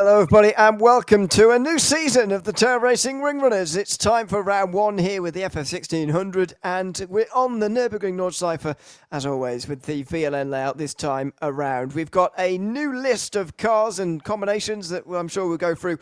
Hello everybody and welcome to a new season of the Tail Racing Ring Runners. It's time for round one here with the FF1600 and we're on the Nurburgring Nordschleife as always with the VLN layout this time around. We've got a new list of cars and combinations that I'm sure we'll go through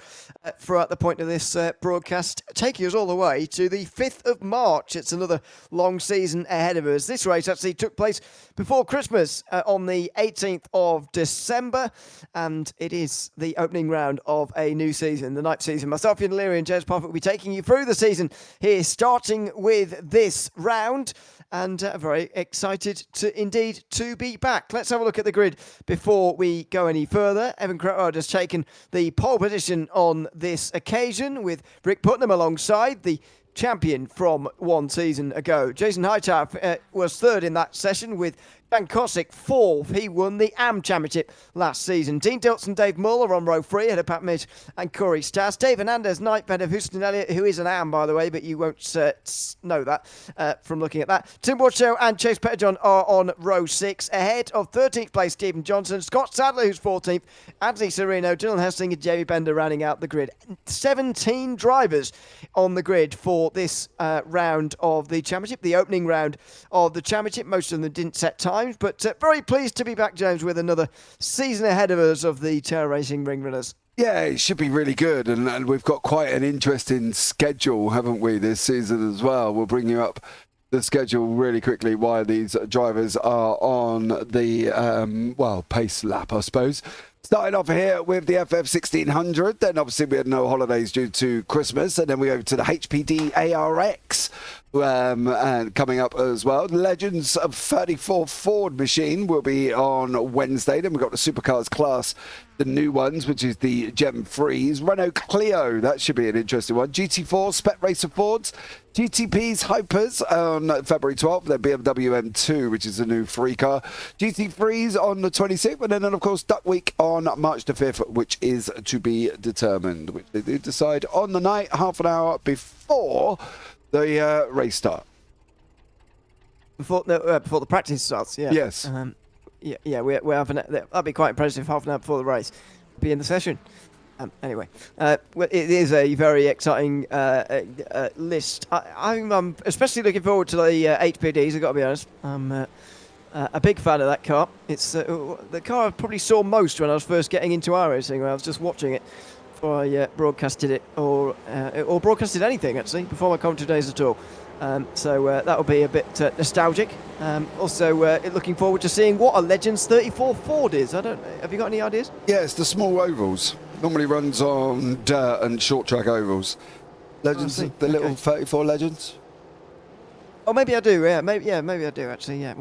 throughout the point of this broadcast, taking us all the way to the 5th of March. It's another long season ahead of us. This race actually took place before Christmas on the 18th of December and it is the opening round of a new season, the night season. Myself, Ian Leary and James Parfitt will be taking you through the season here, starting with this round, and very excited to be back. Let's have a look at the grid before we go any further. Evan Crowell has taken the pole position on this occasion with Rick Putnam alongside the champion from one season ago. Jason Hightower was third in that session with Dan Kosick fourth. He won the AM Championship last season. Dean Dilson, Dave Muller on row 3 ahead of Pat Midge and Corey Stas. Dave Hernandez, ninth ahead of Houston Elliott, who is an AM by the way, but you won't know that from looking at that. Tim Watchow and Chase Petterjohn are on row 6 ahead of 13th place Stephen Johnson, Scott Sadler who's 14th, Anthony Sereno, Dylan Hessling and Jamie Bender rounding out the grid. 17 drivers on the grid for this round of the championship, the opening round of the championship. Most of them didn't set times, but very pleased to be back, James, with another season ahead of us of the Tail Racing Ring Runners. Yeah, it should be really good, and we've got quite an interesting schedule, haven't we, this season as well. We'll bring you up the schedule really quickly while these drivers are on the, pace lap, I suppose. Starting off here with the FF1600, then obviously we had no holidays due to Christmas, and then we go to the HPD ARX, and coming up as well. Legends of 34 Ford machine will be on Wednesday. Then we've got the Supercars class, the new ones, which is the Gem 3s. Renault Clio, that should be an interesting one. GT4 Spec Racer Fords. GTP's Hypers on February 12th. Then BMW M2, which is a new free car. GT3s on the 26th. And then, of course, Duck Week on March the 5th, which is to be determined, which they do decide on the night, half an hour before the race start. Before the practice starts, yeah. Yes. We're having that'd be quite impressive. Half an hour before the race, be in the session. Anyway, it is a very exciting list. I'm especially looking forward to the HPDs. I've got to be honest. I'm a big fan of that car. It's the car I probably saw most when I was first getting into iRacing. When I was just watching it before I broadcasted it, or broadcasted anything actually before my commentary days at all. So that will be a bit nostalgic. Also, looking forward to seeing what a Legends 34 Ford is. Have you got any ideas? Yeah, it's the small ovals. Normally runs on dirt and short track ovals. Legends, the little 34 Legends. Oh, maybe I do. Yeah, maybe I do actually. Yeah,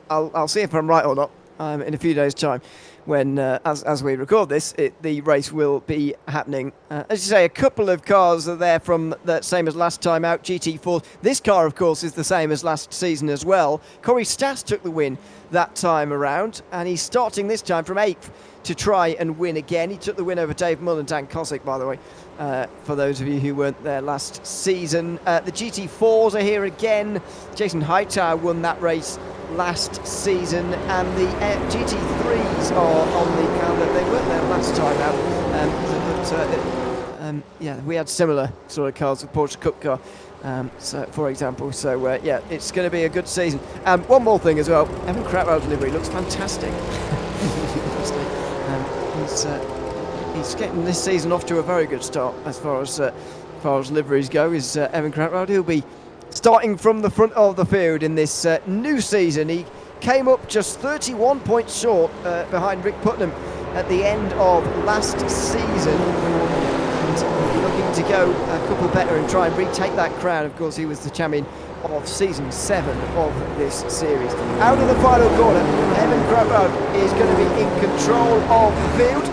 I'll see if I'm right or not in a few days' time. When, as we record this, the race will be happening. As you say, a couple of cars are there from the same as last time out, GT4. This car, of course, is the same as last season as well. Corey Stas took the win that time around, and he's starting this time from 8th to try and win again. He took the win over Dave Mull and Dan Kosick, by the way, for those of you who weren't there last season. The GT4s are here again. Jason Hightower won that race last season, and the GT3s are on the calendar. They weren't there last time out, but we had similar sort of cars with Porsche Cup car, so for example. So it's going to be a good season. One more thing as well, Evan Crowell's livery looks fantastic. He's getting this season off to a very good start as far as liveries go. Is Evan Crowell? He'll be starting from the front of the field in this new season. He came up just 31 points short behind Rick Putnam at the end of last season. And looking to go a couple better and try and retake that crown. Of course, he was the champion of season 7 of this series. Out of the final corner, Evan Crowell is going to be in control of the field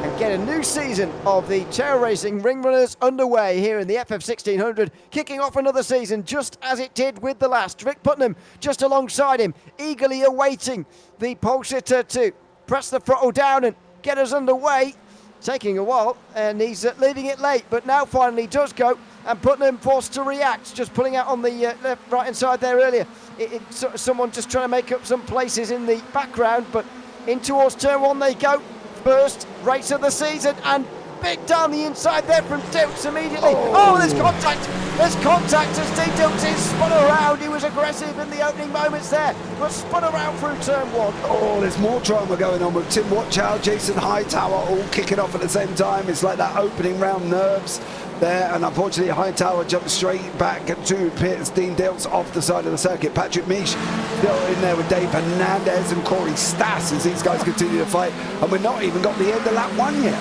and get a new season of the Tail Racing Ring Runners underway here in the FF1600, kicking off another season just as it did with the last. Rick Putnam just alongside him, eagerly awaiting the pole sitter to press the throttle down and get us underway. Taking a while, and he's leaving it late, but now finally does go, and Putnam forced to react, just pulling out on the right-hand side there earlier. Someone just trying to make up some places in the background, but in towards turn 1 they go. first race of the season, and big down the inside there from Dilts immediately. Oh, there's contact! There's contact as Dean Dilts is spun around. He was aggressive in the opening moments there, but spun around through turn one. Oh, there's more drama going on with Tim Watchow, Jason Hightower all kicking off at the same time. It's like that opening round nerves there, and unfortunately Hightower jumped straight back to pits. Dean Dilts off the side of the circuit. Patrick Misch still in there with Dave Hernandez and Corey Stas as these guys continue to fight, and we're not even got the end of lap one yet.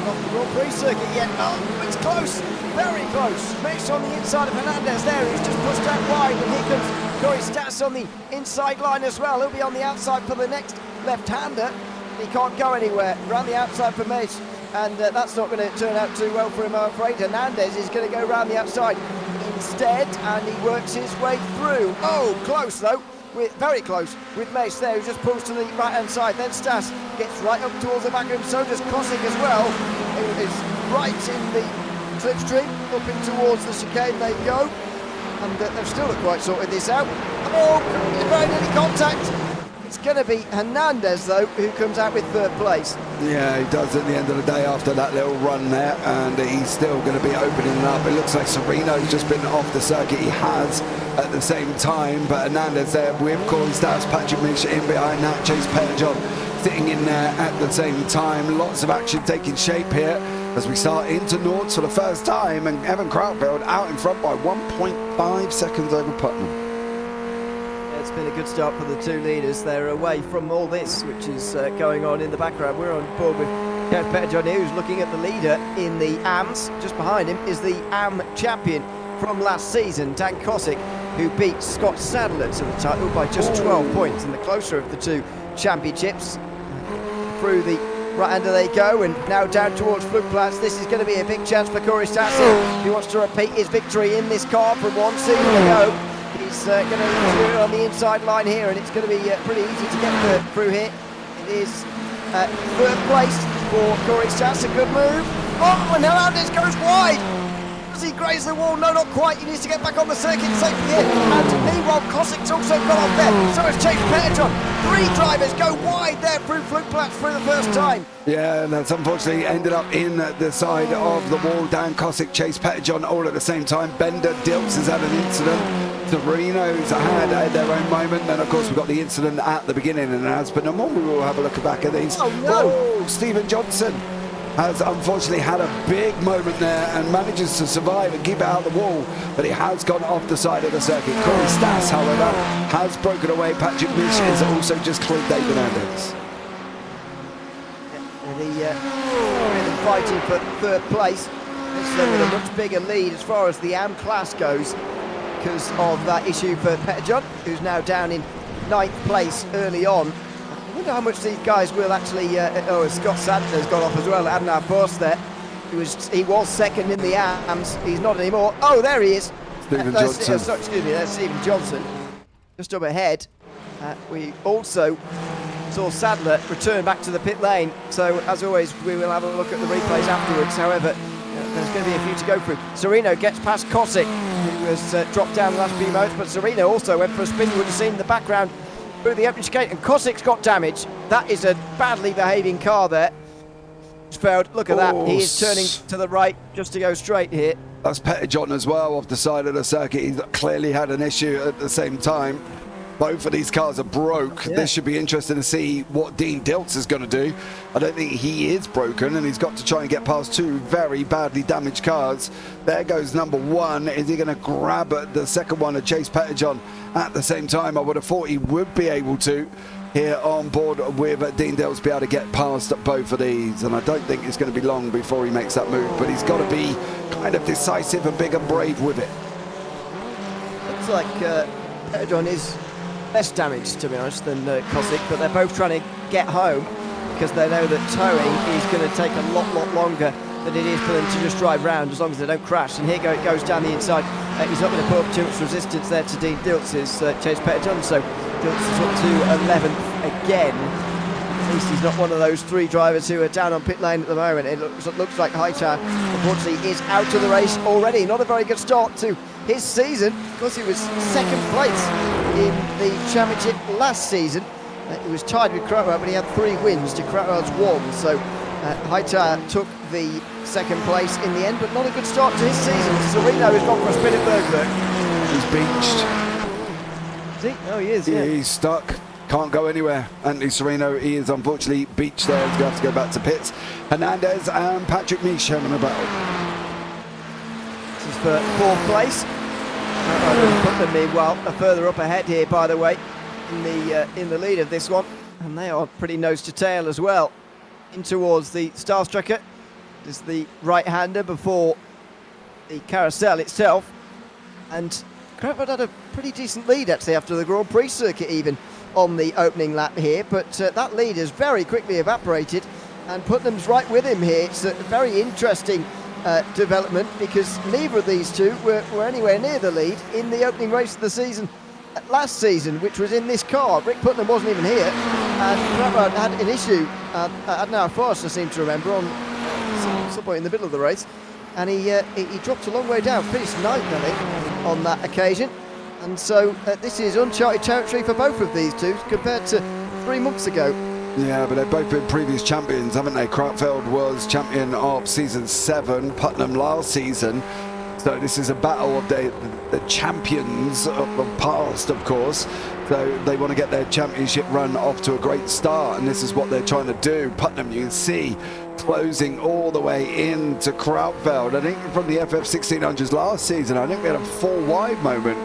Not the Grand Prix circuit yet. Oh, it's close, very close. Misch on the inside of Hernandez there. He's just pushed out wide, and here comes Corey Stas on the inside line as well. He'll be on the outside for the next left-hander. He can't go anywhere. Around the outside for Misch. And that's not going to turn out too well for him, I'm afraid. Hernandez is going to go around the outside instead, and he works his way through. Oh, close though, very close with Mace there, who just pulls to the right-hand side. Then Stas gets right up towards the back of him, so does Kosick as well. He is right in the slipstream, up in towards the chicane they go. And they've still not quite sorted this out. Oh, very nearly contact. It's going to be Hernandez, though, who comes out with third place. Yeah, he does at the end of the day after that little run there, and he's still going to be opening up. It looks like Sereno's just been off the circuit. He has at the same time, but Hernandez there with Corey Stas, Patrick Misch in behind that, Chase Petterjohn sitting in there at the same time. Lots of action taking shape here as we start into Nords for the first time, and Evan Krautfeld out in front by 1.5 seconds over Putnam. It's been a good start for the two leaders. They're away from all this, which is going on in the background. We're on board with Jeff Petterjohn, who's looking at the leader in the AMs. Just behind him is the AM champion from last season, Dan Kosick, who beat Scott Sadler to the title by just 12 points in the closer of the two championships. Through the right-hander they go, and now down towards Flugplatz. This is going to be a big chance for Corey Stas. He wants to repeat his victory in this car from one season ago. He's going to do it on the inside line here, and it's going to be pretty easy to get through here. It is third place for Corey Stas, a good move. Oh, and Hernandez goes wide. Does he graze the wall? No, not quite. He needs to get back on the circuit safely here. And meanwhile, Kosick's also got off there. So has Chase Petterjohn. Three drivers go wide there through Flugplatz for the first time. Yeah, and that's unfortunately ended up in the side of the wall. Dan Kosick, Chase Petterjohn all at the same time. Bender Dilts has had an incident. Torino's had their own moment. Then, of course, we've got the incident at the beginning, and as but no more, we will have a look back at these. Oh, no. Oh, Stephen Johnson has unfortunately had a big moment there and manages to survive and keep it out of the wall, but he has gone off the side of the circuit. Corey Stas, however, has broken away. Patrick Misch has also just cleared David Anders. And fighting for third place. This with a much bigger lead as far as the AM class goes, because of that issue for Petterjohn, who's now down in 9th place early on. I wonder how much these guys will actually... Scott Sadler's got off as well, Adnan Force there. He was second in the AMs, he's not anymore. Oh, there he is. Stephen Johnson. Excuse me, that's Stephen Johnson. Just up ahead. We also saw Sadler return back to the pit lane. So, as always, we will have a look at the replays afterwards. However, there's going to be a few to go through. Sereno gets past Kosick, who has dropped down the last few moments, but Sereno also went for a spin. You would have seen the background through the open chicane, and Kosick's got damage. That is a badly behaving car there. Failed. Look at that. He is turning to the right just to go straight here. That's Petterjohn as well off the side of the circuit. He's clearly had an issue at the same time. Both of these cars are broke. Yeah. This should be interesting to see what Dean Dilts is going to do. I don't think he is broken, and he's got to try and get past two very badly damaged cars. There goes number one. Is he going to grab the second one of Chase Petterjohn at the same time? I would have thought he would be able to here on board with Dean Dilts, be able to get past both of these, and I don't think it's going to be long before he makes that move, but he's got to be kind of decisive and big and brave with it. Looks like Petterjohn is less damaged, to be honest, than Kosick, but they're both trying to get home because they know that towing is going to take a lot longer than it is for them to just drive round, as long as they don't crash. And here it goes down the inside. He's not going to put up too much resistance there to Dean Dilts, Chase Petterjohn, so Dilts is up to 11th again. At least he's not one of those three drivers who are down on pit lane at the moment. It looks like Hightower, unfortunately, is out of the race already. Not a very good start to his season, because he was second place in the championship last season. He was tied with Crowell, but he had 3 wins to Crowell's 1. So Hightower took the second place in the end, but not a good start to his season. Sereno has gone for a spin at Bergberg. He's beached. Is he? Oh, he is, yeah. He's stuck. Can't go anywhere. Anthony Sereno, he is unfortunately beached there. He's going to have to go back to pits. Hernandez and Patrick Misch having a battle. This is for 4th place. Put them meanwhile further up ahead here, by the way, in the lead of this one, and they are pretty nose to tail as well. In towards the Starstrucker is the right-hander before the carousel itself, and Crowell had a pretty decent lead actually after the Grand Prix circuit even on the opening lap here, but that lead has very quickly evaporated, and Putnam's right with him here. It's a very interesting development, because neither of these two were anywhere near the lead in the opening race of the season last season, which was in this car. Rick Putnam wasn't even here, and Crowell had an issue at now fast, I seem to remember, on some point in the middle of the race, and he dropped a long way down, finished 9th, I think, on that occasion. And so this is uncharted territory for both of these two compared to 3 months ago. Yeah, but they've both been previous champions, haven't they? Krautfeld was champion of season 7, Putnam last season. So this is a battle of the champions of the past, of course. So they want to get their championship run off to a great start, and this is what they're trying to do. Putnam, you can see, closing all the way into Krautfeld. I think from the FF1600s last season, I think we had a 4 wide moment,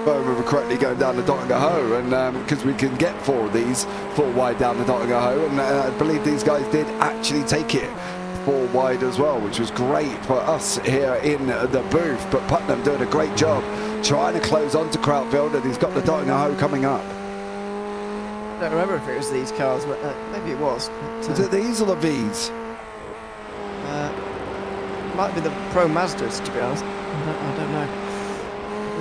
if I remember correctly, going down the Dottingham, and because we can get 4 of these 4 wide down the Dottingham, and I believe these guys did actually take it 4 wide as well, which was great for us here in the booth. But Putnam doing a great job trying to close on to Krautfeld, and he's got the Dottingham coming up. I don't remember if it was these cars, but maybe it was. But, is it these or the V's? Might be the Pro Mazdas, to be honest. I don't know.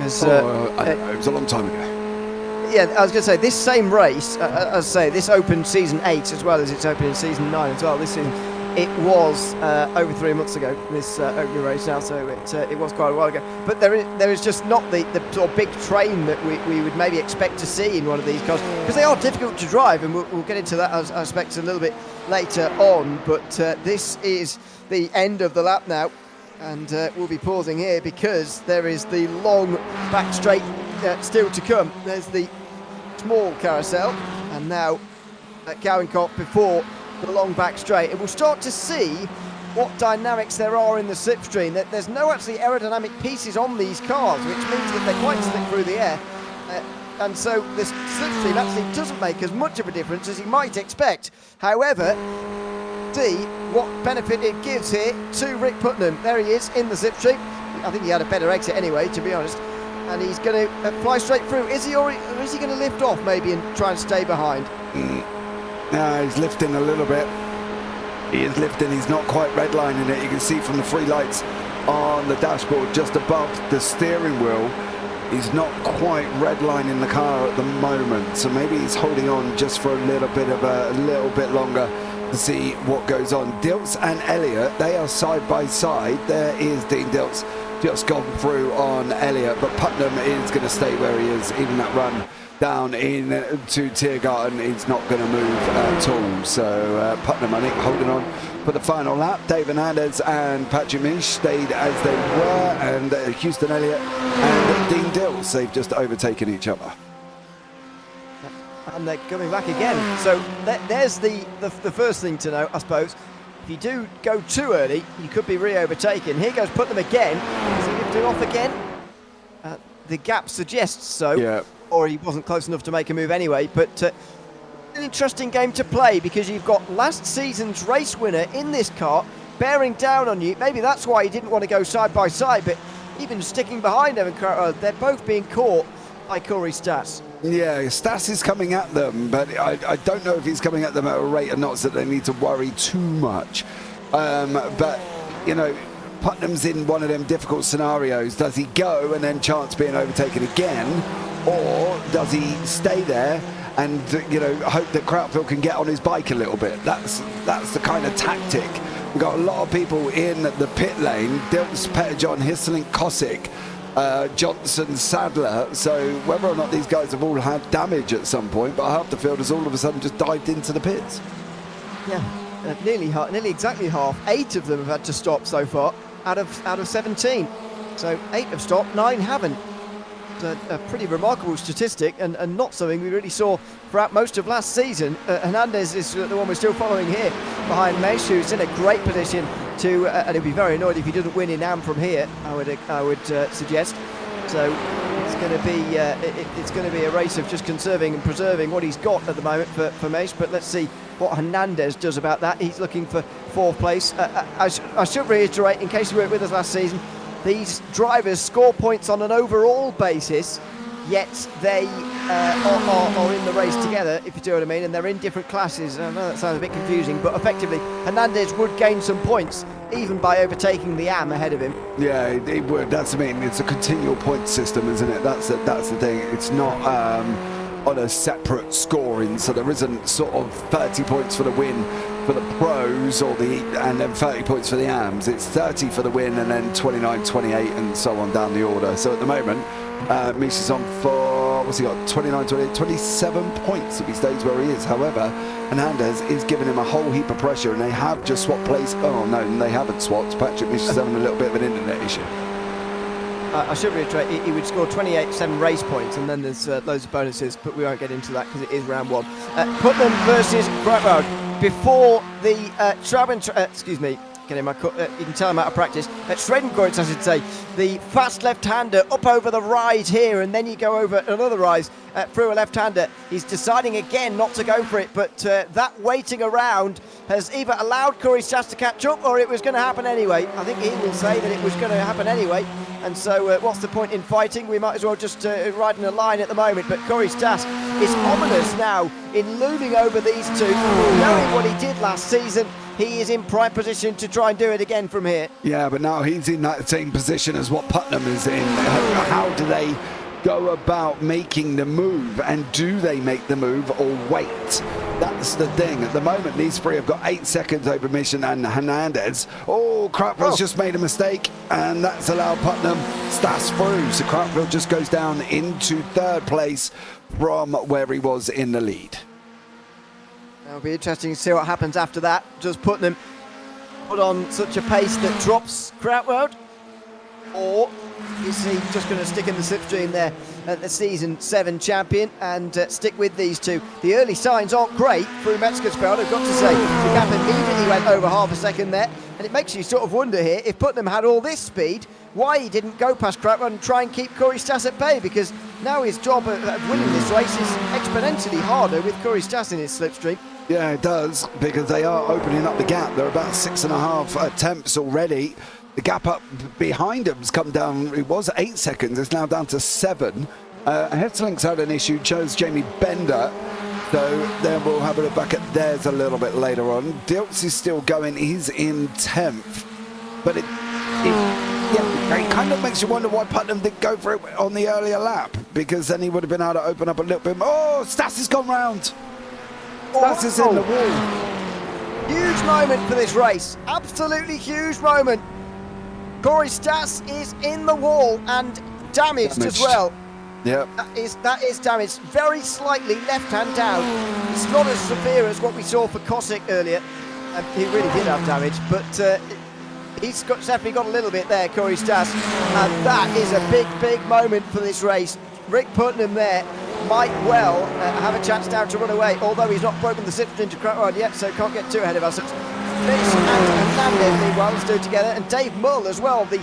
I don't know. It was a long time ago. Yeah, I was going to say, this same race, as I say, this opened season 8 as well as it's opened in season 9 as well. This season, it was over 3 months ago, this opening race now, so it was quite a while ago. But there is just not the sort of big train that we would maybe expect to see in one of these cars, because they are difficult to drive, and we'll get into that, I expect, a little bit later on. But this is the end of the lap now, and we'll be pausing here because there is the long back straight still to come. There's the small carousel, and now Cowincott before the long back straight, and we'll start to see what dynamics there are in the slipstream. There's no actually aerodynamic pieces on these cars, which means that they're quite slick through the air, and so the slipstream actually doesn't make as much of a difference as you might expect. However, see what benefit it gives here to Rick Putnam. There he is in the slipstream. I think he had a better exit anyway, to be honest, and he's going to fly straight through. Is he, or is he going to lift off maybe and try and stay behind? No, he's lifting a little bit. He is lifting. He's not quite redlining it. You can see from the free lights on the dashboard just above the steering wheel, he's not quite redlining the car at the moment. So maybe he's holding on just for a little bit longer to see what goes on. Dilts and Elliott, they are side by side. There is Dean Dilts just gone through on Elliott, but Putnam is going to stay where he is. Even that run down into Tiergarten, he's not going to move at all. So Putnam, I think, holding on for the final lap. Dave Hernandez and Patrick Misch stayed as they were, and Houston Elliott and Dean Dilts, they've just overtaken each other. And they're coming back again. So there's the first thing to know, I suppose. If you do go too early, you could be re-overtaken. Here goes Putnam again. Is he lifting off again? The gap suggests so. Yeah. Or he wasn't close enough to make a move anyway. But an interesting game to play, because you've got last season's race winner in this car bearing down on you. Maybe that's why he didn't want to go side by side, but even sticking behind him, they're both being caught by Corey Stas. Yeah, Stas is coming at them, but I don't know if he's coming at them at a rate of knots that they need to worry too much. But, you know, Putnam's in one of them difficult scenarios. Does he go and then chance being overtaken again, or does he stay there and, you know, hope that Krautfeld can get on his bike a little bit? That's the kind of tactic. We've got a lot of people in the pit lane. Dilts, Petterjohn, Hisselink, Kosick, Johnson, Sadler. So whether or not these guys have all had damage at some point, but half the field has all of a sudden just dived into the pits. Yeah, nearly exactly half. 8 of them have had to stop so far out of 17. So 8 have stopped, 9 haven't. It's a pretty remarkable statistic, and not something we really saw throughout most of last season. Hernandez is the one we're still following here behind Mesh, who's in a great position to, and he'll be very annoyed if he doesn't win in Am from here, I would suggest. So it's going to be a race of just conserving and preserving what he's got at the moment for Mesh. But let's see what Hernandez does about that. He's looking for 4th place. I should reiterate, in case you weren't with us last season, these drivers score points on an overall basis, yet they are in the race together, if you do what I mean, and they're in different classes. I know that sounds a bit confusing, but effectively Hernandez would gain some points even by overtaking the Am ahead of him. Yeah, it would. That's, I mean, it's a continual point system, isn't it? That's the thing. It's not on a separate scoring, so there isn't sort of 30 points for the win for the pros and then 30 points for the AMs. It's 30 for the win and then 29, 28 and so on down the order. So at the moment, Misha's on for, what's he got, 29, 28, 27 points if he stays where he is. However, Hernandez is giving him a whole heap of pressure, and they have just swapped place. Oh no, they haven't swapped. Patrick Misha's having a little bit of an internet issue. I should reiterate, he would score 28-7 race points, and then there's loads of bonuses, but we won't get into that because it is round 1. Putnam versus Crowd. Before the excuse me, getting my you can tell I'm out of practice. Schredenkreuz, I should say, the fast left-hander up over the ride here, and then you go over another rise through a left-hander. He's deciding again not to go for it, but that waiting around has either allowed Corey Stas to catch up, or it was going to happen anyway. I think he will say that it was going to happen anyway. And so what's the point in fighting? We might as well just ride in a line at the moment. But Corey Stas is ominous now in looming over these two. Knowing what he did last season, he is in prime position to try and do it again from here. Yeah, but now he's in that same position as what Putnam is in. How do they go about making the move, and do they make the move or wait? That's the thing. At the moment, these three have got 8 seconds over Mission and Hernandez. Oh, Krautfeld's just made a mistake, and that's allowed Putnam Stas through. So Krautfeld just goes down into 3rd place from where he was in the lead. It'll be interesting to see what happens after that. Does Putnam put on such a pace that drops Krautfeld, or is he just going to stick in the slipstream there at the Season 7 champion and stick with these two? The early signs aren't great through Metzgerspeld, I've got to say. The gap immediately went over half a second there, and it makes you sort of wonder here, if Putnam had all this speed, why he didn't go past Krautfeld and try and keep Corey Stas at bay, because now his job of winning this race is exponentially harder with Corey Stas in his slipstream. Yeah, it does, because they are opening up the gap. They're about 6.5 attempts already. The gap up behind him's come down. It was 8 seconds. It's now down to 7. Hesslink's had an issue. Chose Jamie Bender. So then we'll have a look back at theirs a little bit later on. Diltz is still going. He's in 10th. But it kind of makes you wonder why Putnam didn't go for it on the earlier lap, because then he would have been able to open up a little bit more. Oh, Stas has gone round. Stas is in the wall. Huge moment for this race. Absolutely huge moment. Corey Stas is in the wall and damaged as well. Yep. That is damaged. Very slightly left-hand down. It's not as severe as what we saw for Kosick earlier. He really did have damage, but he's definitely got a little bit there, Corey Stas. And that is a big, big moment for this race. Rick Putnam there might well have a chance now to run away, although he's not broken the slipstream to Krautfeld yet, so can't get too ahead of us. Fitz and Hernandez, meanwhile, let's do it together, and Dave Mull as well, the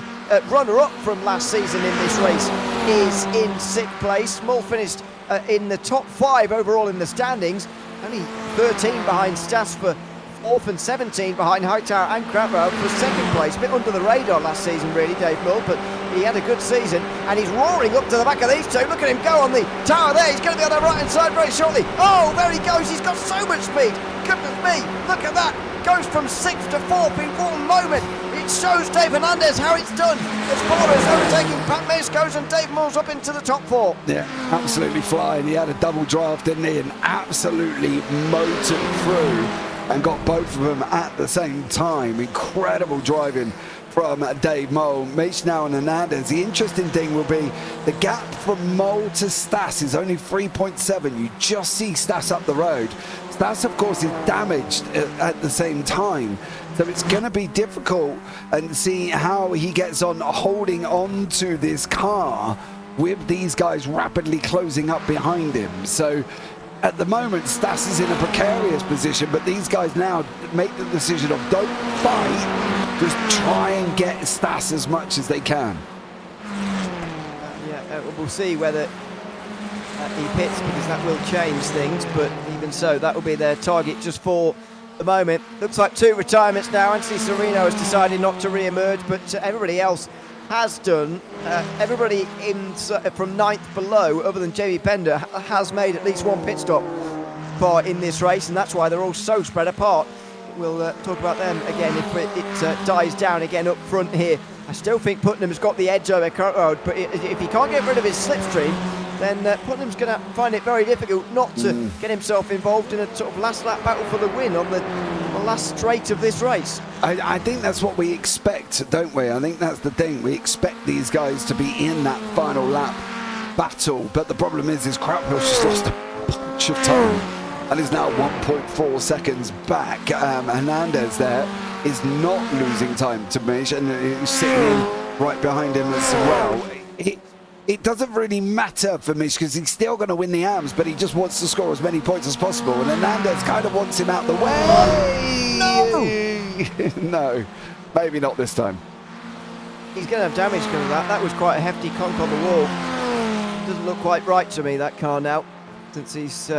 runner-up from last season in this race, is in 6th place. Mull finished in the top 5 overall in the standings, only 13 behind Stas for 4th and 17 behind Hightower and Krautfeld for 2nd place. A bit under the radar last season, really, Dave Mull, but he had a good season, and he's roaring up to the back of these two. Look at him go on the tower there. He's going to be on the right-hand side very shortly. Oh, there he goes. He's got so much speed. Goodness me, look at that. Goes from 6th to 4th in one moment. It shows Dave Hernandez how it's done. As far as overtaking Pat Mace goes, and Dave Moore's up into the top 4. Yeah, absolutely flying. He had a double draft, didn't he? And absolutely motored through and got both of them at the same time. Incredible driving from Dave Mole. Mish now and Hernandez. The interesting thing will be the gap from Mole to Stas is only 3.7. You just see Stas up the road. Stas, of course, is damaged at the same time. So it's going to be difficult and see how he gets on holding on to this car with these guys rapidly closing up behind him. So at the moment, Stas is in a precarious position, but these guys now make the decision of don't fight, just try and get Stas as much as they can. We'll see whether he pits, because that will change things, but even so, that will be their target just for the moment. Looks like 2 retirements now. Anthony Serino has decided not to re-emerge, but everybody else has done. Everybody from 9th below, other than Jamie Bender, has made at least 1 pit stop in this race, and that's why they're all so spread apart. We'll talk about them again if it dies down again up front here. I still think Putnam's got the edge over Road, but if he can't get rid of his slipstream, then Putnam's going to find it very difficult not to get himself involved in a sort of last lap battle for the win on the last straight of this race. I think that's what we expect, don't we? I think that's the thing. We expect these guys to be in that final lap battle, but the problem is Krautwill's just lost a bunch of time and is now 1.4 seconds back. Hernandez there is not losing time to Mish, and he's sitting in right behind him as well. It doesn't really matter for Mish because he's still going to win the AMS, but he just wants to score as many points as possible, and Hernandez kind of wants him out the way. No! No, maybe not this time. He's going to have damage because of that. That was quite a hefty conk on the wall. Doesn't look quite right to me, that car now, since he's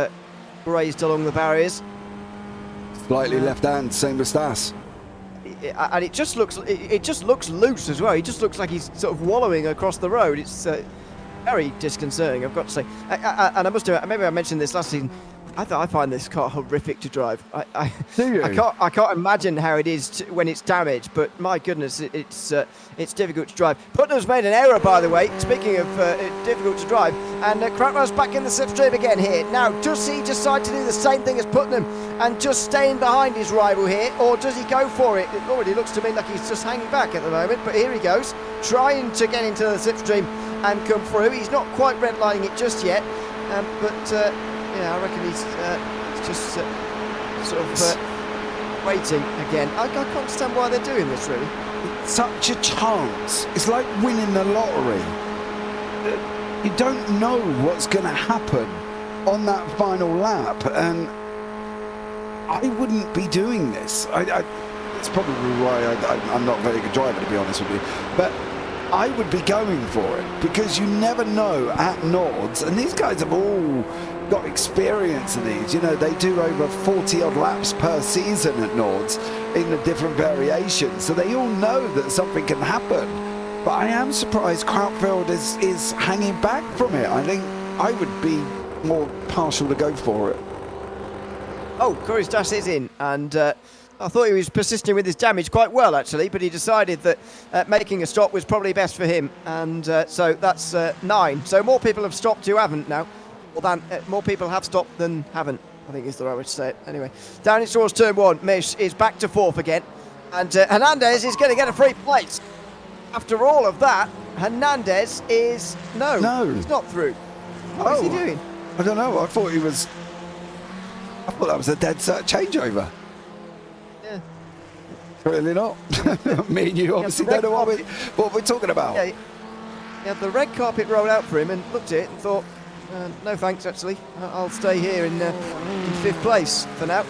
grazed along the barriers. Slightly left hand, same with Stas. And it just looks loose as well. He just looks like he's sort of wallowing across the road. It's very disconcerting, I've got to say. And I must admit, maybe I mentioned this last season, I find this car horrific to drive. Do you? I can't imagine how it is when it's damaged, but my goodness, it's difficult to drive. Putnam's made an error, by the way, speaking of difficult to drive, and Krautwill's back in the slipstream again here. Now, does he decide to do the same thing as Putnam and just stay in behind his rival here, or does he go for it? It already looks to me like he's just hanging back at the moment, but here he goes, trying to get into the slipstream and come through. He's not quite redlining it just yet, but yeah, I reckon he's just sort of waiting again. I can't understand why they're doing this, really. Such a chance. It's like winning the lottery. You don't know what's going to happen on that final lap, and I wouldn't be doing this. It's probably why I'm not a very good driver, to be honest with you, but I would be going for it, because you never know at Nords, and these guys have all got experience in these. You know, they do over 40 odd laps per season at Nords in the different variations, so they all know that something can happen. But I am surprised Krautwil is hanging back from it. I think I would be more partial to go for it. Oh, Corey's dash is in, and I thought he was persisting with his damage quite well, actually, but he decided that making a stop was probably best for him, and so that's 9. So more people have stopped who haven't now. Well, more people have stopped than haven't, I think is the right way to say it. Anyway, down in towards turn 1, Mish is back to 4th again, and Hernandez is going to get a free place. After all of that, Hernandez is no, he's not through. What is he doing? I don't know. I thought that was a dead cert changeover. Yeah. Really not. Me and you obviously don't know what we're talking about. Yeah, he had the red carpet rolled out for him and looked at it and thought, no thanks, actually. I'll stay here in 5th place for now.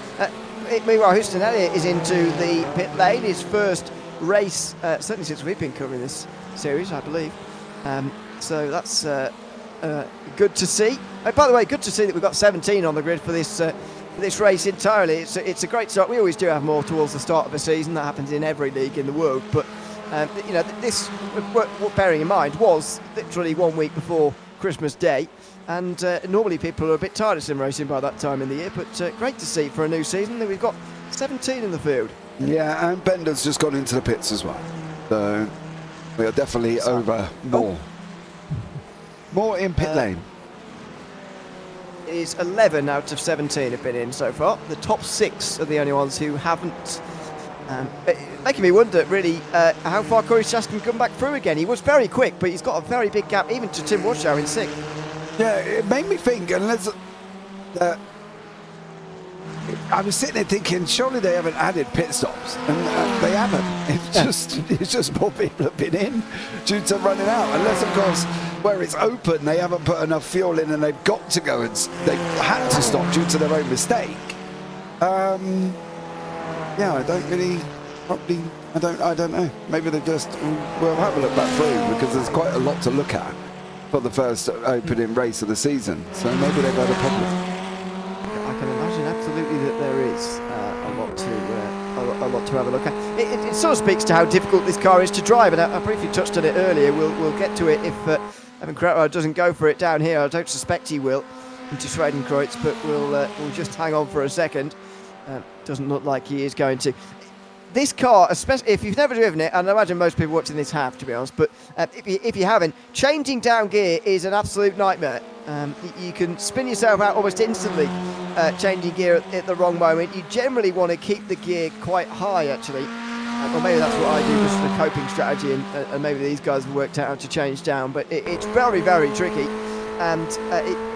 Meanwhile, Houston Elliott is into the pit lane, his first race, certainly since we've been covering this series, I believe. So that's good to see. By the way, good to see that we've got 17 on the grid for this race entirely. It's a great start. We always do have more towards the start of a season. That happens in every league in the world. But you know, this, bearing in mind, was literally 1 week before Christmas Day, and normally people are a bit tired of sim racing by that time in the year. But great to see for a new season that we've got 17 in the field. Yeah, and Bender's just gone into the pits as well. So we are definitely over more in pit lane. It is 11 out of 17 have been in so far. The top 6 are the only ones who haven't. making me wonder, really, how far Corey Chas can come back through again. He was very quick, but he's got a very big gap, even to Tim Wadshow in 6th. Yeah, it made me think, unless... I was sitting there thinking, surely they haven't added pit stops, and they haven't. It's just more people have been in due to running out. Unless, of course, where it's open, they haven't put enough fuel in, and they've got to go and they've had to stop due to their own mistake. Yeah, I don't really. Probably, I don't know. Maybe they just. We'll have a look back through because there's quite a lot to look at for the first opening race of the season. So maybe they've had a problem. I can imagine absolutely that there is a lot to have a look at. It sort of speaks to how difficult this car is to drive, and I briefly touched on it earlier. We'll get to it if Evan Kretwell doesn't go for it down here. I don't suspect he will into Schwedenkreuz, but we'll just hang on for a second. Doesn't look like he is going to. This car, especially if you've never driven it, and I imagine most people watching this have, to be honest, but if you haven't, changing down gear is an absolute nightmare. You can spin yourself out almost instantly changing gear at the wrong moment. You generally want to keep the gear quite high, actually. Or maybe that's what I do, just as a coping strategy, and maybe these guys have worked out how to change down. But it's very, very tricky, and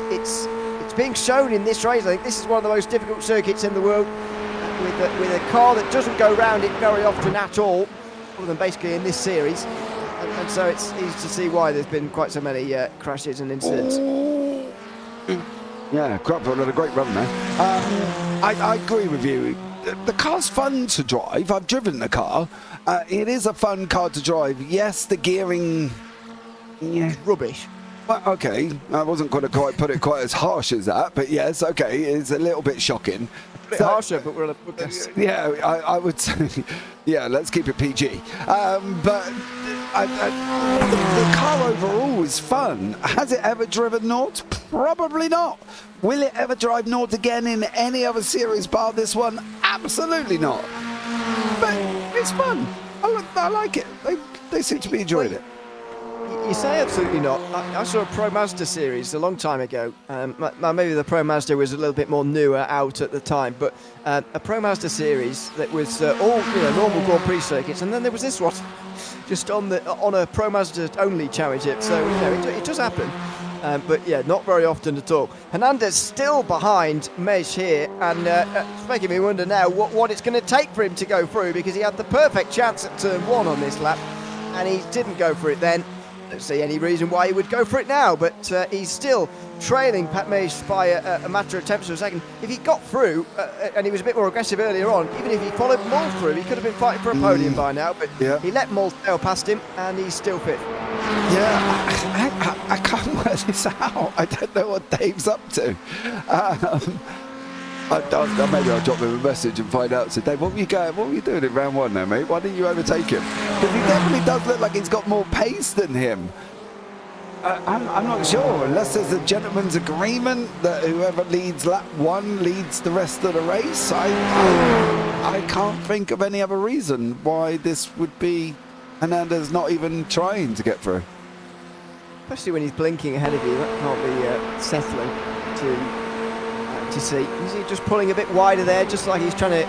it's being shown in this race. I think this is one of the most difficult circuits in the world, with a car that doesn't go round it very often at all, other than basically in this series. And so it's easy to see why there's been quite so many crashes and incidents. Yeah, Kretwell had a great run there. I agree with you. The car's fun to drive. I've driven the car. It is a fun car to drive. Yes, the gearing... Yeah. Rubbish. Well, okay, I wasn't going to quite put it quite as harsh as that, but yes, okay, it's a little bit shocking. A bit harsher, but we're on a podcast. Yeah, I would say, yeah, let's keep it PG. But the car overall is fun. Has it ever driven Nord? Probably not. Will it ever drive Nord again in any other series bar this one? Absolutely not. But it's fun. I like it. They seem to be enjoying it. You say absolutely not. I saw a Pro Mazda series a long time ago. Maybe the Pro Mazda was a little bit more newer out at the time, but a Pro Mazda series that was all normal Grand Prix circuits, and then there was this one just on a Pro Mazda only championship. So it does happen, but yeah, not very often at all. Hernandez still behind Mej here, and it's making me wonder now what it's going to take for him to go through, because he had the perfect chance at turn 1 on this lap, and he didn't go for it then. Don't see any reason why he would go for it now, but he's still trailing Pat Mej by a matter of tenths of a second. If he got through and he was a bit more aggressive earlier on, even if he followed Mull through, he could have been fighting for a podium by now, but he let Mull sail past him, and he's still 5th. Yeah, I can't work this out. I don't know what Dave's up to. Maybe I'll drop him a message and find out. So, Dave, what were you doing in round 1 now, mate? Why didn't you overtake him? Because he definitely does look like he's got more pace than him. I'm not sure, unless there's a gentleman's agreement that whoever leads lap 1 leads the rest of the race. I can't think of any other reason why this would be Hernandez not even trying to get through. Especially when he's blinking ahead of you, that can't be settling to see. Is he just pulling a bit wider there, just like he's trying to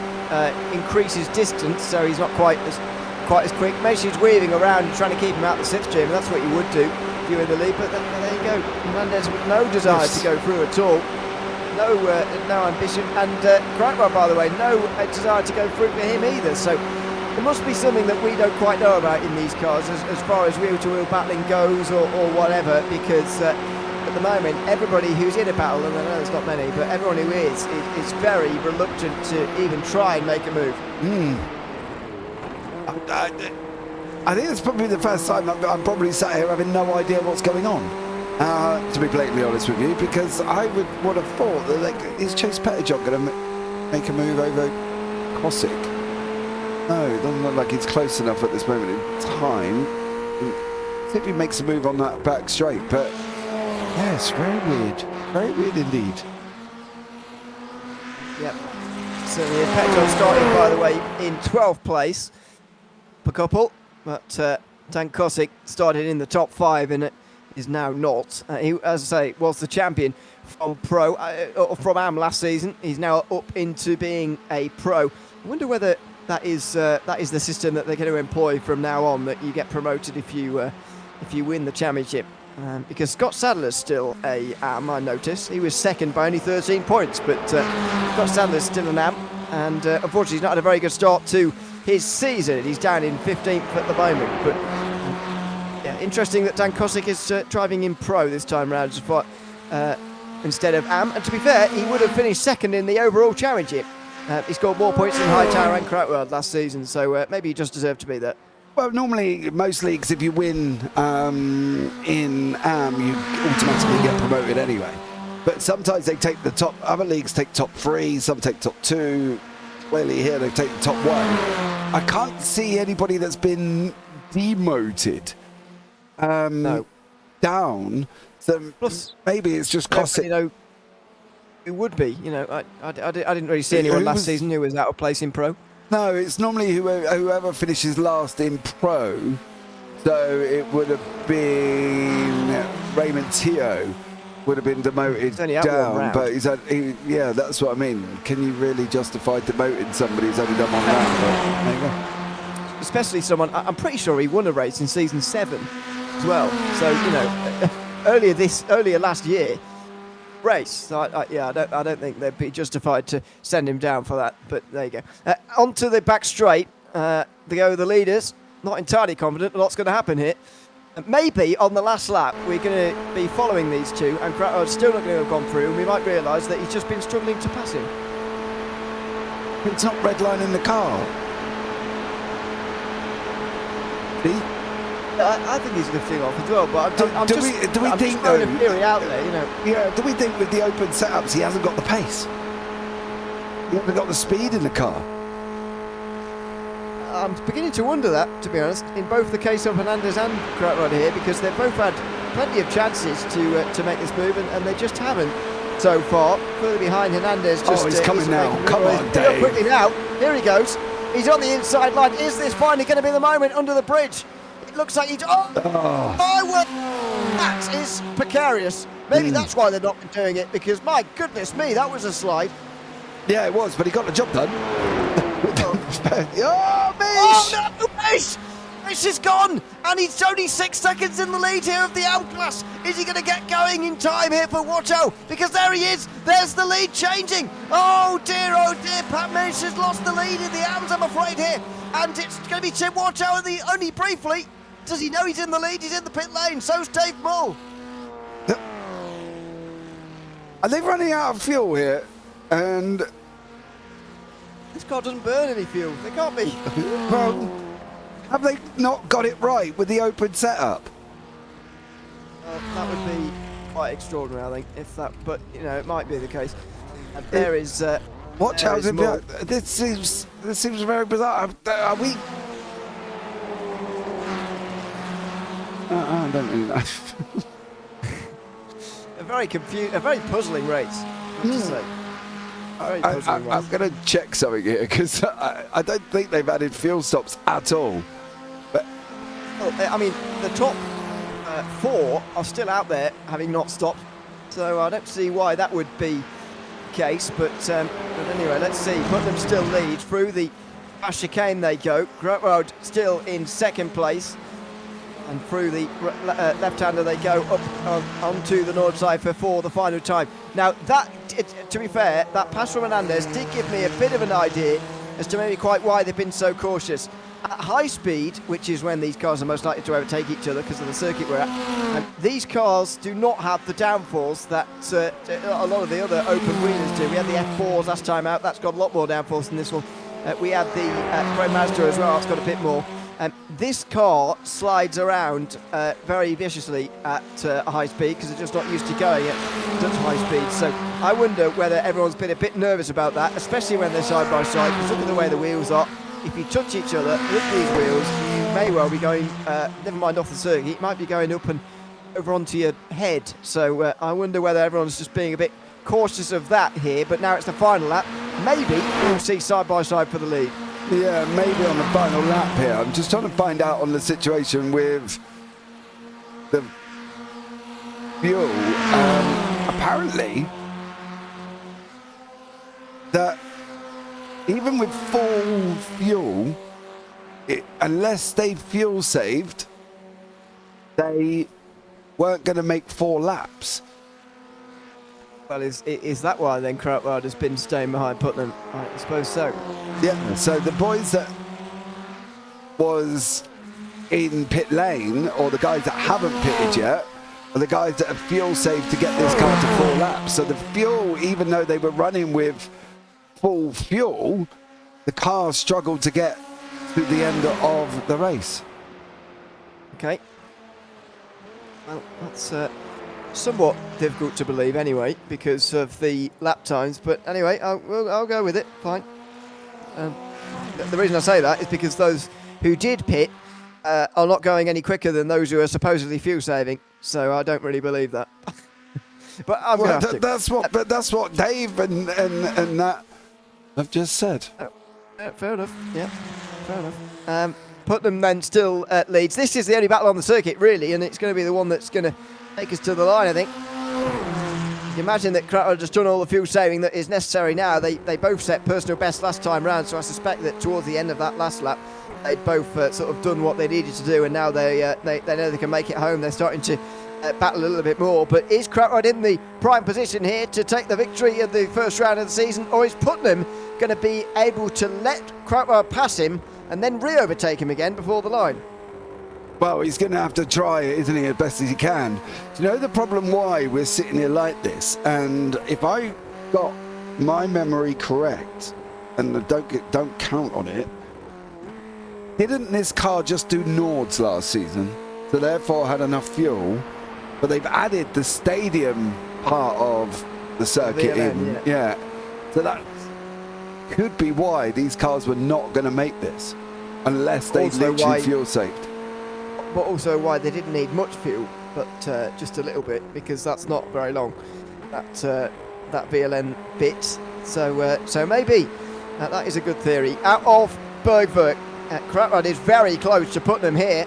increase his distance, so he's not quite as quick. Maybe he's weaving around and trying to keep him out the slipstream, and that's what you would do if you're in the lead. But there you go, Hernandez with no desire to go through at all, no ambition, and Kretwell, by the way, no desire to go through for him either. So there must be something that we don't quite know about in these cars as far as wheel-to-wheel battling goes, or whatever, because at the moment, everybody who's in a battle, and I know there's not many, but everyone who is very reluctant to even try and make a move. I think it's probably the first time I'm probably sat here having no idea what's going on, to be blatantly honest with you, because I would have thought that is Chase Pettijohn going to make a move over Kosick? No, it doesn't look like he's close enough at this moment in time. See if he makes a move on that back straight, but yes, very weird indeed. Yep. Certainly, Pettijohn started, by the way, in 12th place per couple, but Dan Kosick started in the top 5 and it is now not. He, as I say, was the champion from Pro, or from AM last season. He's now up into being a Pro. I wonder whether that is the system that they're going to employ from now on. That you get promoted if you win the championship. Because Scott Sadler's still a AM, I notice. He was second by only 13 points, but Scott Sadler's still an AM, and unfortunately he's not had a very good start to his season. He's down in 15th at the moment, but yeah, interesting that Dan Kosick is driving in Pro this time round instead of AM, and to be fair, he would have finished second in the overall championship. He scored more points than Hightower and Krautwald last season, so maybe he just deserved to be there. Well, normally, most leagues, if you win in AM, you automatically get promoted anyway. But sometimes they take the top, other leagues take top 3, some take top 2. Clearly here, they take the top 1. I can't see anybody that's been demoted No. down. So Plus, maybe it's just costing. you know, it would be. You know, I didn't really see anyone last season who was out of place in Pro. No, it's normally whoever finishes last in Pro. So it would have been Raymond Teo would have been demoted down, but yeah, that's what I mean. Can you really justify demoting somebody who's only done one round? But there you go. Especially someone, I'm pretty sure he won a race in season 7 as well. So you know, earlier last year. Race. So I don't think they'd be justified to send him down for that. But there you go. Onto the back straight. They go with the leaders. Not entirely confident a lot's going to happen here. Maybe on the last lap we're going to be following these two, and Krautwald's still not going to have gone through, and we might realise that he's just been struggling to pass him. It's not redlining the car. See? I think he's lifting off as well, but I'm do just we think throwing a theory out there, you know. Yeah, do we think with the open setups he hasn't got the pace? He hasn't got the speed in the car? I'm beginning to wonder that, to be honest, in both the case of Hernandez and Krautwald here, because they've both had plenty of chances to make this move, and they just haven't so far. Further behind, Hernandez just... he's coming now. Come on, Dave. Quickly now. Here he goes. He's on the inside line. Is this finally going to be the moment under the bridge? It looks like he's... Oh, my word! That is precarious. Maybe that's why they're not doing it, because, my goodness me, that was a slide. Yeah, it was, but he got the job done. Oh, no, Mish! Mish is gone, and he's only 6 seconds in the lead here of the outclass. Is he going to get going in time here for Watto? Because there he is. There's the lead changing. Oh dear, Pat Mish has lost the lead in the AMs, I'm afraid here. And it's going to be Tim Watto, and only briefly. Does he know he's in the lead? He's in the pit lane. So's Dave Mull. Are they running out of fuel here? And this car doesn't burn any fuel. They can't be. well, have they not got it right with the open setup? That would be quite extraordinary, I think, if that. But you know, it might be the case. And there is. Watch out! This seems very bizarre. Are we? I don't really know. a very puzzling race, I have to say. I'm going to check something here because I don't think they've added fuel stops at all. But I mean, the top 4 are still out there, having not stopped. So I don't see why that would be the case. But anyway, let's see. Putnam still lead through the fast chicane. They go. Krautwald still in second place. And through the left-hander they go up onto the Nordschleife for the final time. Now, to be fair, that pass from Hernandez did give me a bit of an idea as to maybe quite why they've been so cautious. At high speed, which is when these cars are most likely to overtake each other because of the circuit we're at, and these cars do not have the downforce that a lot of the other open wheelers do. We had the F4s last time out. That's got a lot more downforce than this one. We had the Pro Mazda as well. It's got a bit more. This car slides around very viciously at high speed because they're just not used to going at such high speed. So I wonder whether everyone's been a bit nervous about that, especially when they're side by side. Because look at the way the wheels are. If you touch each other with these wheels, you may well be going, never mind off the circuit, it might be going up and over onto your head. So I wonder whether everyone's just being a bit cautious of that here. But now it's the final lap. Maybe we'll see side by side for the lead. Yeah, maybe on the final lap here. I'm just trying to find out on the situation with the fuel. Apparently, that even with full fuel, unless they fuel saved, they weren't going to make 4 laps. Well, is that why then Krautwald has been staying behind Putnam? I suppose so. Yeah, so the boys that was in pit lane, or the guys that haven't pitted yet, are the guys that have fuel saved to get this car to 4 laps. So the fuel, even though they were running with full fuel, the car struggled to get to the end of the race. Okay. Well, that's somewhat difficult to believe anyway, because of the lap times. But anyway, I'll go with it. Fine. The reason I say that is because those who did pit are not going any quicker than those who are supposedly fuel saving. So I don't really believe that. But I'm going to have to. That's what Dave and that have just said. Fair enough. Yeah, fair enough. Putnam then still leads. This is the only battle on the circuit, really, and it's going to be the one that's going to take us to the line, I think. You imagine that Krautwald has done all the fuel saving that is necessary now. They both set personal best last time round, so I suspect that towards the end of that last lap, they'd both sort of done what they needed to do, and now they know they can make it home. They're starting to battle a little bit more. But is Krautwald in the prime position here to take the victory in the first round of the season, or is Putnam going to be able to let Krautwald pass him and then re-overtake him again before the line? Well, he's going to have to try it, isn't he, as best as he can. Do you know the problem why we're sitting here like this? And if I got my memory correct, and don't count on it, didn't this car just do Nords last season, so therefore had enough fuel, but they've added the stadium part of the circuit in. Yeah. So that could be why these cars were not going to make this, unless they literally fuel saved. But also why they didn't need much fuel, but just a little bit, because that's not very long, that VLN bit. So maybe that is a good theory. Out of Bergwerk, Krautwald is very close to Putnam here,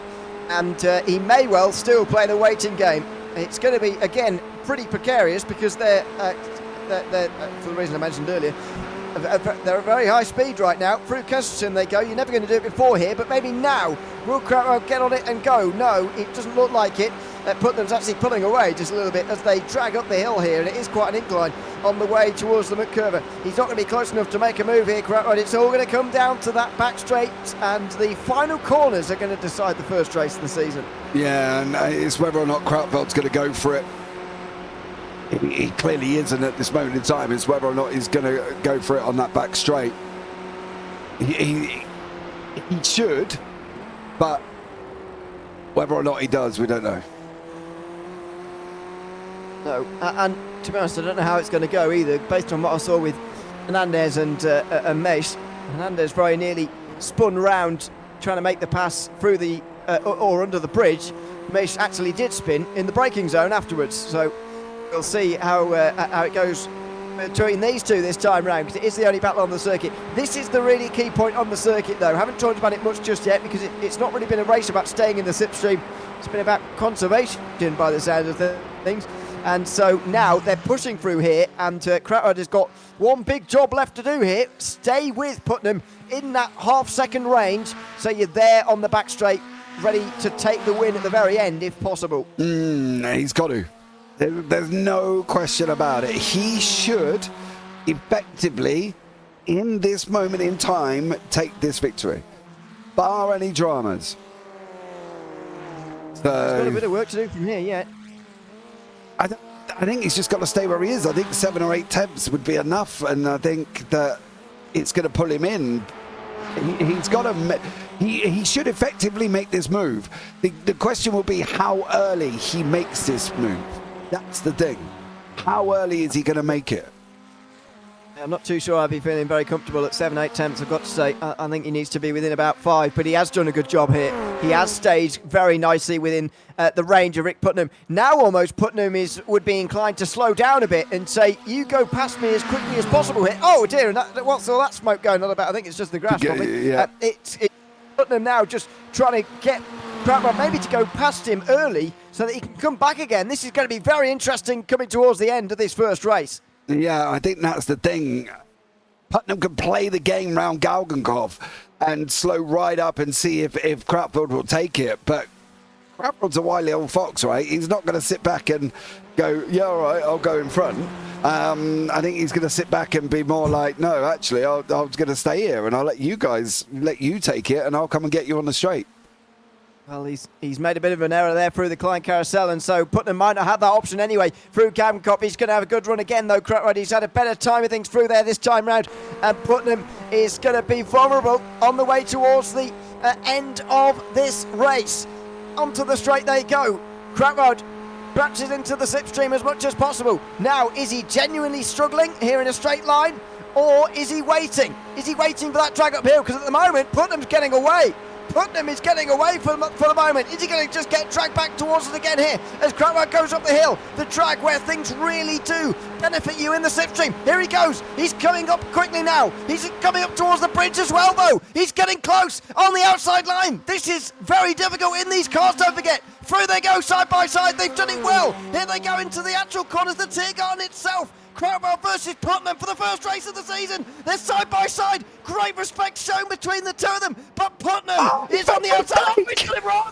and he may well still play the waiting game. It's going to be, again, pretty precarious, because they're for the reason I mentioned earlier, they're at very high speed right now. Through Kesterton they go. You're never going to do it before here, but maybe now. Will Krautwald get on it and go? No, it doesn't look like it. Putnam's actually pulling away just a little bit as they drag up the hill here, and it is quite an incline on the way towards the McCurver. He's not going to be close enough to make a move here, Krautwald. It's all going to come down to that back straight, and the final corners are going to decide the first race of the season. Yeah, and it's whether or not Krautwald's going to go for it. He clearly isn't at this moment in time. It's whether or not he's going to go for it on that back straight. He should, but whether or not he does, we don't know. No, and to be honest, I don't know how it's going to go either. Based on what I saw with Hernandez and Mesh, Hernandez very nearly spun round trying to make the pass through the or under the bridge. Mesh actually did spin in the braking zone afterwards. So we'll see how it goes between these two this time round, because it is the only battle on the circuit. This is the really key point on the circuit, though. Haven't talked about it much just yet, because it's not really been a race about staying in the slipstream. It's been about conservation by the sound of things. And so now they're pushing through here, and Krautwald has got one big job left to do here. Stay with Putnam in that half-second range, so you're there on the back straight, ready to take the win at the very end, if possible. He's got to. There's no question about it. He should effectively, in this moment in time, take this victory, bar any dramas. He's got a bit of work to do from here yet. I think he's just got to stay where he is. I think 7 or 8 tenths would be enough, and I think that it's going to pull him in. He's got to. He should effectively make this move. The question will be how early he makes this move. That's the thing. How early is he going to make it? I'm not too sure I'd be feeling very comfortable at 7-8 tenths, I've got to say. I think he needs to be within about 5, but he has done a good job here. He has stayed very nicely within the range of Rick Putnam. Now almost Putnam would be inclined to slow down a bit and say, you go past me as quickly as possible here. Oh dear, and what's all that smoke going on about? I think it's just the grass, probably. Yeah. It's Putnam now just trying to get Krautwald maybe to go past him early so that he can come back again. This is going to be very interesting coming towards the end of this first race. Yeah, I think that's the thing. Putnam can play the game round Galgankov and slow right up and see if Crapfield will take it. But Crapfield's a wily old fox, right? He's not going to sit back and go, yeah, all right, I'll go in front. I think he's going to sit back and be more like, no, actually, I'm going to stay here and I'll let you take it and I'll come and get you on the straight. Well, he's made a bit of an error there through the Klein carousel, and so Putnam might not have that option anyway. Through Galgankov, he's going to have a good run again, though. He's had a better time of things through there this time round, and Putnam is going to be vulnerable on the way towards the end of this race. Onto the straight they go. Crowd branches into the slipstream as much as possible. Now, is he genuinely struggling here in a straight line, or is he waiting? Is he waiting for that drag uphill? Because at the moment, Putnam's getting away. Putnam is getting away for the moment. Is he going to just get dragged back towards it again here as Crowd goes up the hill? The drag where things really do benefit you in the slipstream. Here he goes. He's coming up quickly now. He's coming up towards the bridge as well, though. He's getting close on the outside line. This is very difficult in these cars, don't forget. Through they go side by side. They've done it well. Here they go into the actual corners, the Tiergarten itself. Crowell versus Putnam for the first race of the season. They're side by side. Great respect shown between the two of them. But Putnam is on the outside. Oh, he's got it wrong.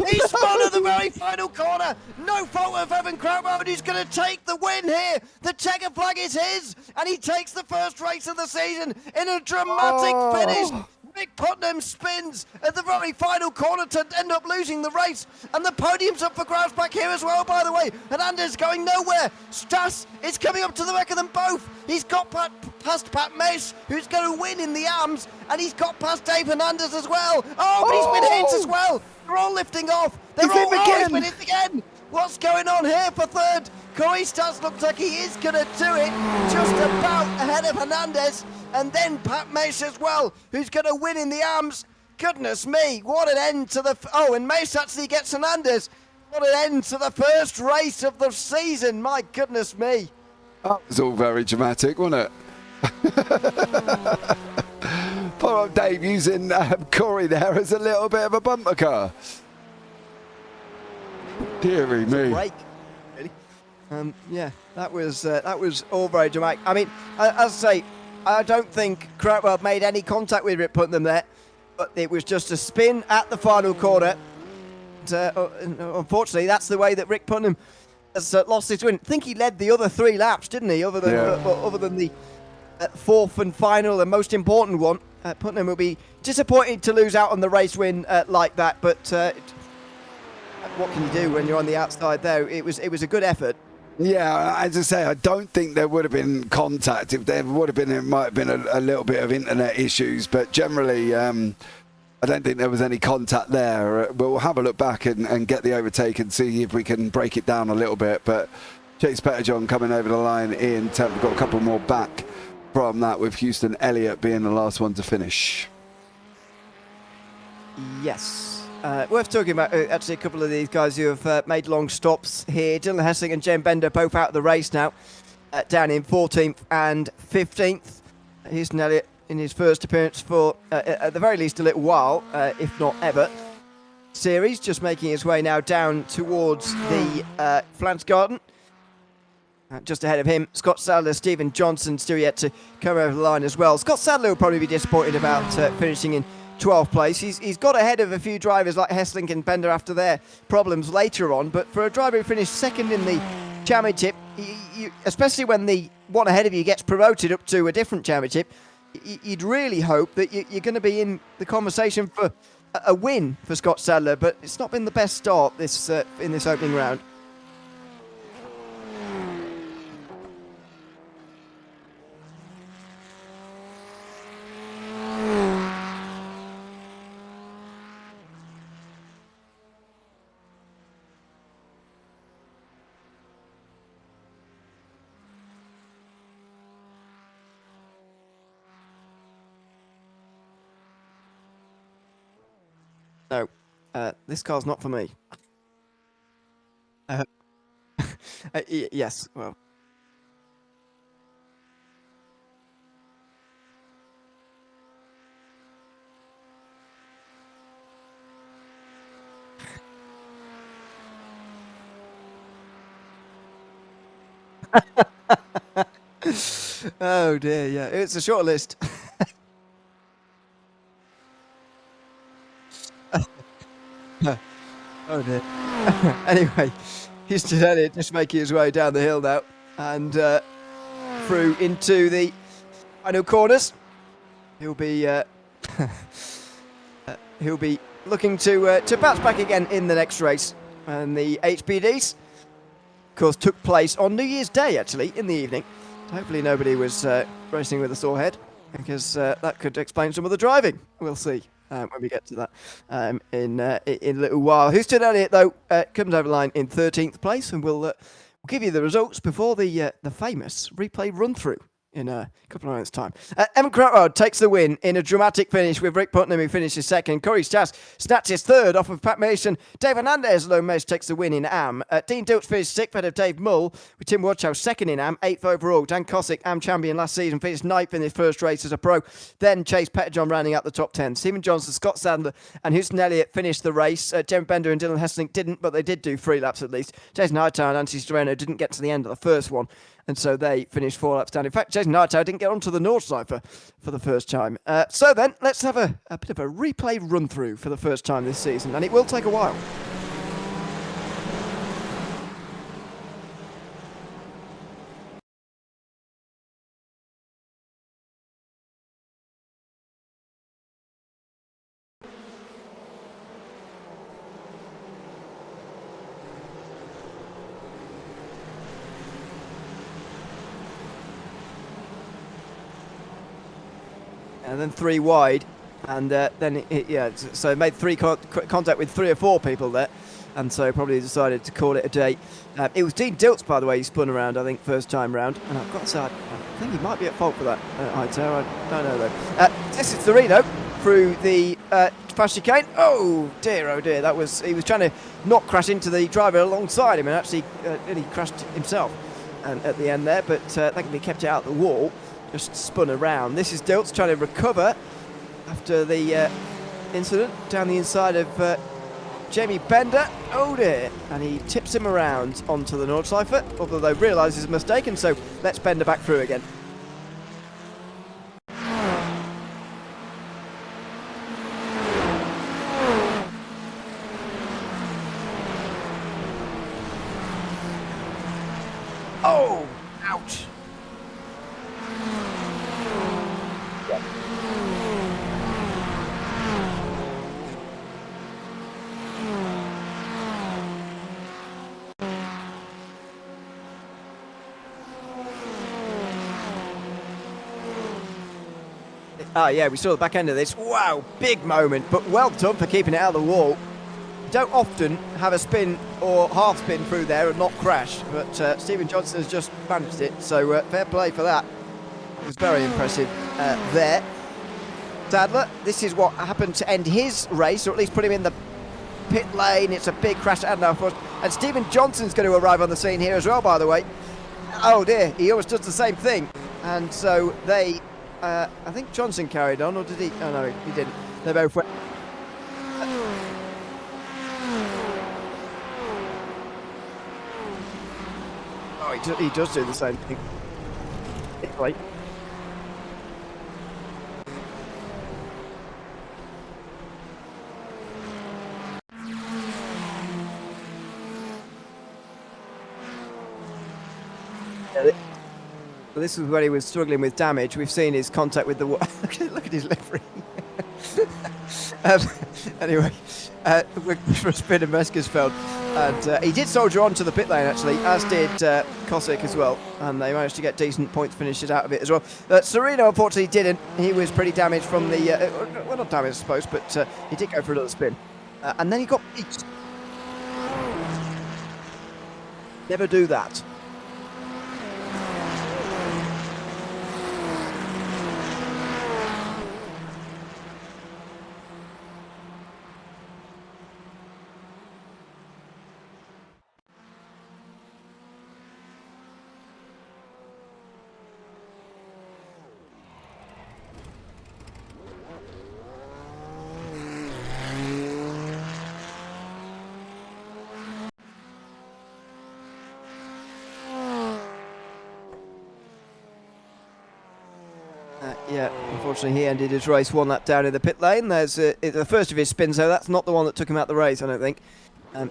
He spun at the very final corner. No fault of Evan Crowell, and he's going to take the win here. The checker flag is his, and he takes the first race of the season in a dramatic finish. Rick Putnam spins at the very final corner to end up losing the race. And the podium's up for grabs back here as well, by the way. And Anders going nowhere. Stas is coming up to the back of them both. He's got past Pat Mace, who's going to win in the arms. And he's got past Dave Hernandez as well. Oh, but he's been hit as well. They're all lifting off. He's been hit again. What's going on here for third? Corey Stas looks like he is going to do it. Just about ahead of Hernandez. And then Pat Mace as well, who's going to win in the arms. Goodness me, what an end to the... Oh, and Mace actually gets Hernandez. What an end to the first race of the season. My goodness me. That was all very dramatic, wasn't it? Poor old Dave using Corey there as a little bit of a bumper car. Deary me. Break, really. Yeah, that was all very dramatic. I mean, as I say, I don't think Crowell made any contact with Rick Putnam there, but it was just a spin at the final corner. Unfortunately, that's the way that Rick Putnam has lost his win. I think he led the other 3 laps, didn't he? Other than the fourth and final and most important one. Putnam will be disappointed to lose out on the race win like that, but what can you do when you're on the outside there? It was a good effort. Yeah, as I say, I don't think there would have been contact. If there would have been, it might have been a little bit of internet issues. But generally, I don't think there was any contact there. We'll have a look back and get the overtake and see if we can break it down a little bit. But Chase Petterjohn coming over the line in 10th. We've got a couple more back from that, with Houston Elliott being the last one to finish. Yes. Worth talking about actually a couple of these guys who have made long stops here. Dylan Hessing and Jen Bender both out of the race now, down in 14th and 15th. Houston Elliott in his first appearance for, at the very least, a little while, if not ever. Series just making his way now down towards the Flans Garden. Just ahead of him, Scott Sadler, Stephen Johnson still yet to come over the line as well. Scott Sadler will probably be disappointed about finishing in 12th place. He's got ahead of a few drivers like Hessling and Bender after their problems later on, but for a driver who finished second in the championship, especially when the one ahead of you gets promoted up to a different championship, you'd really hope that you're going to be in the conversation for a win for Scott Sadler, but it's not been the best start this in this opening round. No, this car's not for me. Yes, well. Oh dear, yeah, it's a short list. Oh dear. Anyway, Houston Elliott just making his way down the hill now and through into the final corners. He'll be he'll be looking to bounce back again in the next race. And the HBDs, of course, took place on New Year's Day, actually, in the evening. Hopefully nobody was racing with a sore head, because that could explain some of the driving. We'll see when we get to that in a little while. Houston Elliott, though, comes over the line in 13th place, and we'll give you the results before the famous replay run-through in a couple of minutes' time. Evan Crowell takes the win in a dramatic finish with Rick Putnam, who finishes second. Corey Stas snatches third off of Pat Mason. Dave Hernandez Lomez takes the win in AM. Dean Dilts finished sixth ahead of Dave Mull, with Tim Watchow second in AM, eighth overall. Dan Cosick, AM champion last season, finished ninth in his first race as a pro. Then Chase Petterjohn rounding out the top 10. Stephen Johnson, Scott Sadler and Houston Elliott finished the race. Jeremy Bender and Dylan Hesselink didn't, but they did do 3 laps at least. Jason Hightower and Anthony Storeno didn't get to the end of the first one, and so they finished 4 laps down. In fact, Jason Hightower didn't get onto the North Cypher for the first time. So then, let's have a bit of a replay run-through for the first time this season, and it will take a while. And then 3 wide, and then so it made contact with 3 or 4 people there, and so probably decided to call it a day. It was Dean Dilts, by the way, he spun around, I think, first time round, and I've got to say, I think he might be at fault for that. I don't know though. This is Torino through the fast chicane. Oh dear, that was, he was trying to not crash into the driver alongside him, and actually nearly crashed himself and at the end there, but thankfully kept it out the wall. Just spun around. This is Dilts trying to recover after the incident down the inside of Jamie Bender. Oh dear. And he tips him around onto the North Cypher, although they realise his mistake, and so lets Bender back through again. Oh, ouch. Yeah, we saw the back end of this. Wow, big moment, but well done for keeping it out of the wall. Don't often have a spin or half spin through there and not crash, but Stephen Johnson has just managed it, so fair play for that. It was very impressive there. Sadler, this is what happened to end his race, or at least put him in the pit lane. It's a big crash, and Stephen Johnson's going to arrive on the scene here as well, by the way. Oh dear, he always does the same thing, and so they... I think Johnson carried on, or did he? Oh no, he didn't. They both went. Oh, he does do the same thing. Wait. This was when he was struggling with damage. We've seen his contact with the look at his livery. Anyway, for a spin of Meskersfeld, and he did soldier on to the pit lane actually, as did Cosick as well, and they managed to get decent point finishes out of it as well. Sereno unfortunately didn't. He was pretty damaged from the well, not damaged I suppose, but he did go for another spin, and then he got beat. Never do that. Yeah, unfortunately he ended his race one lap down in the pit lane. There's the first of his spins, though. That's not the one that took him out the race, I don't think,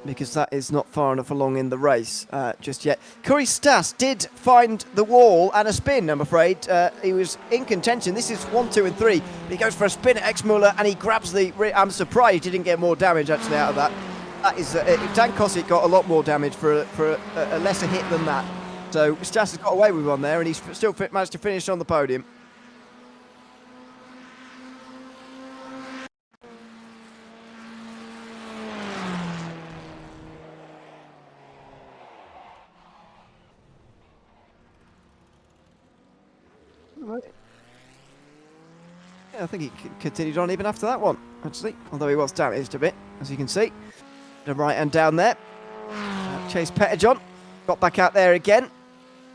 because that is not far enough along in the race just yet. Curry Stas did find the wall and a spin, I'm afraid. He was in contention. This is 1, 2 and 3. He goes for a spin at X-Muller and he grabs the... I'm surprised he didn't get more damage actually out of that. That is... Dan Kosick got a lot more damage for a lesser hit than that. So Stas has got away with one there and he's still managed to finish on the podium. Yeah, I think he continued on even after that one, actually, although he was damaged a bit, as you can see. The right hand down there. Chase Petterjohn got back out there again.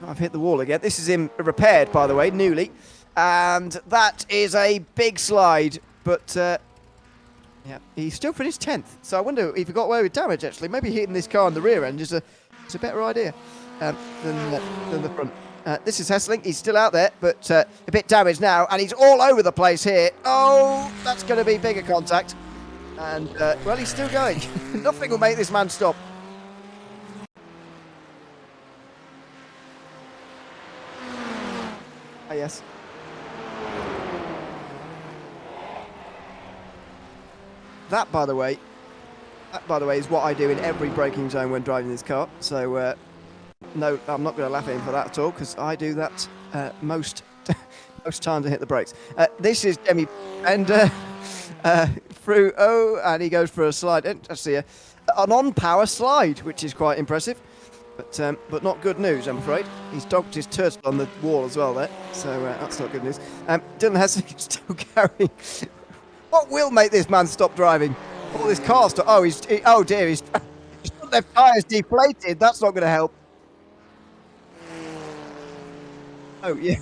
I've hit the wall again. This is him repaired, by the way, newly. And that is a big slide, but yeah, he still finished 10th. So I wonder if he got away with damage, actually. Maybe hitting this car in the rear end is a better idea than the front. This is Hessling. He's still out there, but a bit damaged now, and he's all over the place here. Oh, that's going to be bigger contact. And, well, he's still going. Nothing will make this man stop. Ah, yes. That, by the way, is what I do in every braking zone when driving this car. So, no, I'm not going to laugh at him for that at all, because I do that most times I hit the brakes. This is Demi and through. Oh, and he goes for a slide. Actually, an on-power slide, which is quite impressive, but not good news, I'm afraid. He's dogged his turtle on the wall as well there, so that's not good news. Dylan Hessling is still going. What will make this man stop driving? All this car stop. Oh, oh dear, his left tyre's deflated. That's not going to help. Oh, yeah.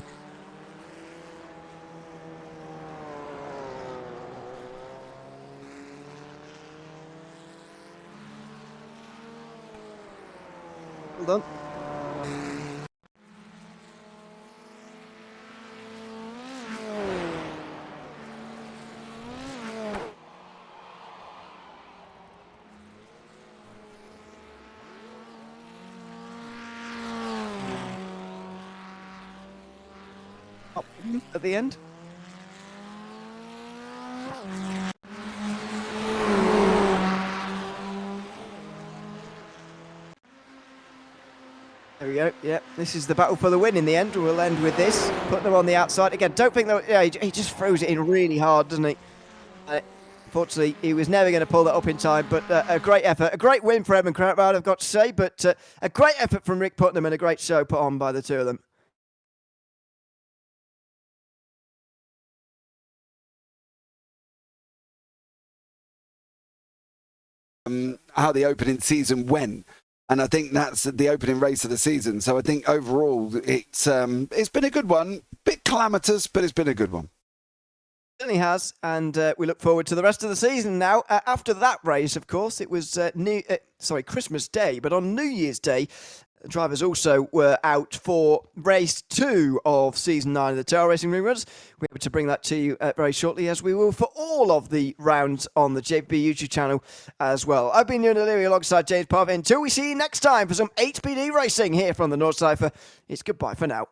Well done. Up at the end. There we go. Yeah, this is the battle for the win in the end. We'll end with this. Put them on the outside. Again, don't think that... Yeah, he just throws it in really hard, doesn't he? Unfortunately, he was never going to pull that up in time, but a great effort. A great win for Edmund Krautwald, I've got to say, but a great effort from Rick Putnam and a great show put on by the two of them. How the opening season went. And I think that's the opening race of the season. So I think overall it's been a good one. Bit calamitous, but it's been a good one. Certainly has, and we look forward to the rest of the season now. After that race, of course, it was Christmas Day, but on New Year's Day, drivers also were out for race 2 of season 9 of the Tvail Racing Ring Runners. We're able to bring that to you very shortly, as we will for all of the rounds on the JPB YouTube channel as well. I've been Ewan O'Leary alongside James Parfitt. Until we see you next time for some HPD racing here from the North Cypher, it's goodbye for now.